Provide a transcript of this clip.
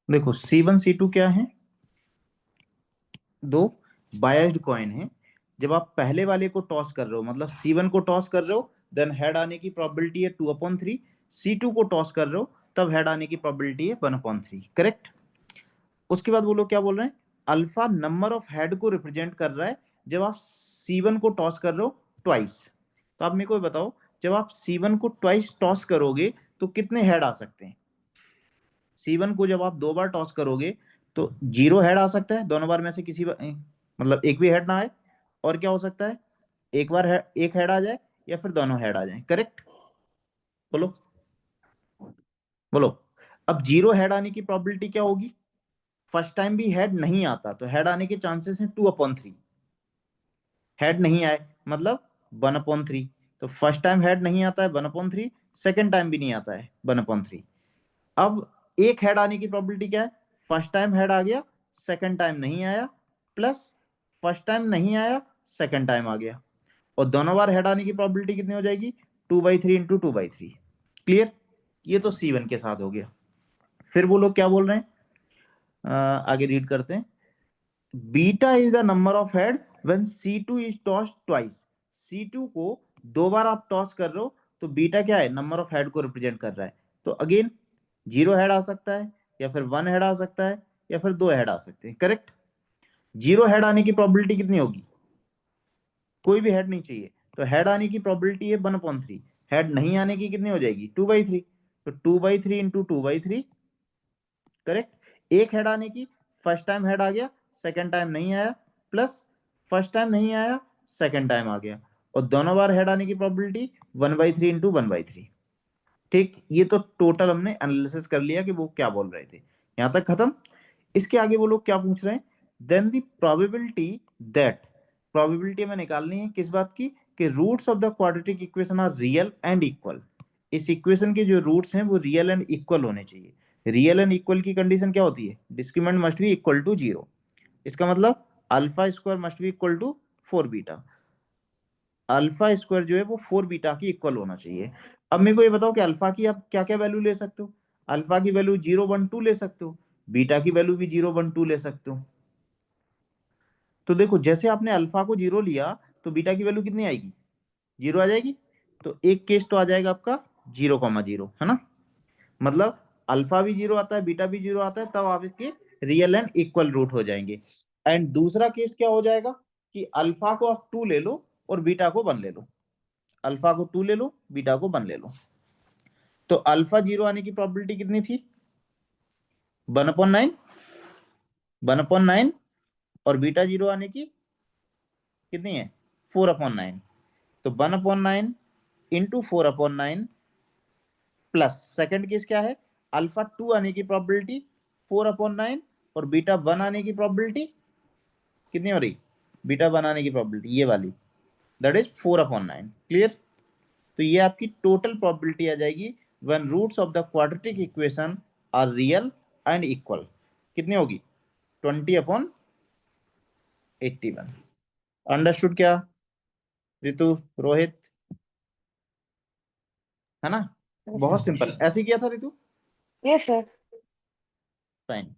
देखो C1 C2 क्या है, दो बायस्ड कॉइन है। जब आप पहले वाले को टॉस कर रहे हो, मतलब C1 को टॉस कर रहे हो, देन हेड आने की प्रोबेबिलिटी है 2/3। C2 को टॉस कर रहे हो तब हेड आने की प्रोबेबिलिटी है 1/3। करेक्ट। उसके बाद वो लोग क्या बोल रहे हैं, अल्फा नंबर ऑफ हेड को रिप्रेजेंट कर रहा है जब आप C1 को टॉस कर रहे हो ट्वाइस। तो आप मेरे को बताओ, जब आप C1 को ट्वाइस टॉस करोगे तो कितने हेड आ सकते हैं। C1 को जब आप दो बार टॉस करोगे तो 0 हेड आ सकता है, दोनों बार में से किसी मतलब एक भी हेड ना आए। और क्या हो सकता है, एक बार एक हेड आ जाए या फिर दोनों हेड आ जाए। करेक्ट। बोलो बोलो। अब 0 हेड आने की प्रोबेबिलिटी क्या होगी, फर्स्ट टाइम भी हेड नहीं आता तो हेड आने के चांसेस हैं 2/3। हेड नहीं आए मतलब 1/3। तो फर्स्ट टाइम हेड नहीं आता है 1/3, सेकेंड टाइम भी नहीं आता है 1/3। अब एक हेड आने की प्रोबेबिलिटी क्या है, फर्स्ट टाइम हेड आ गया, सेकेंड टाइम नहीं आया, प्लस फर्स्ट टाइम नहीं आया, सेकेंड टाइम आ गया, और दोनों बार हेड आने की प्रोबेबिलिटी कितनी हो जाएगी, 2/3 इंटू 2/3। क्लियर। ये तो C1 के साथ हो गया। फिर वो लोग क्या बोल रहे हैं, आगे रीड करते हैं। Beta is the number of head when C2 is tossed twice. C2 को दो बार आप टॉस कर रहे हो तो बीटा क्या है, नंबर ऑफ हेड को रिप्रेजेंट कर रहा है। तो अगेन 0 हेड आ सकता है, या फिर 1 हेड आ सकता है, या फिर 2 हेड आ सकते हैं। करेक्ट। 0 हेड आने की प्रोबेबिलिटी कितनी होगी, कोई भी हेड नहीं चाहिए, तो हेड आने की प्रोबेबिलिटी है 1/3। हेड नहीं आने की कितनी हो जाएगी, 2/3। तो 2/3 इंटू 2/3। करेक्ट। एक हेड आने की, फर्स्ट टाइम हेड आ गया, सेकेंड टाइम नहीं आया, प्लस फर्स्ट टाइम नहीं आया, सेकेंड टाइम आ गया, और दोनों बार हेड आने की प्रोबेबिलिटी 1/3 इंटू 1/3। ठीक, ये तो टोटल हमने एनालिसिस कर लिया कि वो क्या बोल रहे थे। यहां तक खत्म। इसके आगे वो लोग क्या पूछ रहे हैं, then the probability that, probability हमें निकालनी है किस बात की, कि roots of the quadratic equation are real and equal. इस इक्वेशन के जो रूट्स हैं वो रियल एंड इक्वल होने चाहिए। रियल एंड इक्वल की कंडीशन क्या होती है, discriminant must be equal to 0। इसका मतलब alpha square must be equal to 4 beta. Alpha square जो है वो 4 बीटा की इक्वल होना चाहिए। अब मेरे को ये बताओ कि अल्फा की आप क्या क्या वैल्यू ले सकते हो। अल्फा की वैल्यू 0 1 2 ले सकते हो, बीटा की वैल्यू भी 0 1 2 ले सकते हो। तो देखो जैसे आपने अल्फा को 0 लिया तो बीटा की वैल्यू कितनी आएगी, 0 आ जाएगी। तो एक केस तो आ जाएगा आपका 0,0, है ना। मतलब अल्फा भी 0 आता है, बीटा भी 0 आता है, तब आपके रियल एंड इक्वल रूट हो जाएंगे। एंड दूसरा केस क्या हो जाएगा कि अल्फा को आप 2 ले लो और बीटा को 1 ले लो। अल्फा को 2 ले लो, बीटा को 1 ले लो। तो अल्फा 0 आने की प्रोबेबिलिटी कितनी थी, 1/9। 1/9। और बीटा 0 आने की कितनी है, 4/9। तो 1/9 इंटू 4/9, प्लस सेकंड केस क्या है, अल्फा 2 आने की प्रोबेबिलिटी 4/9, और बीटा 1 आने की प्रोबेबिलिटी कितनी हो रही, बीटा 1 आने की प्रोबेबिलिटी ये वाली, दैट इज 4/9। क्लियर। तो ये आपकी टोटल प्रोबेबिलिटी आ जाएगी when roots of the quadratic equation are real and equal. कितनी होगी, 20/81। अंडरस्टूड क्या रितु, रोहित, है ना। यस बहुत सर। सिंपल, ऐसे किया था रितु। Yes sir. फाइन।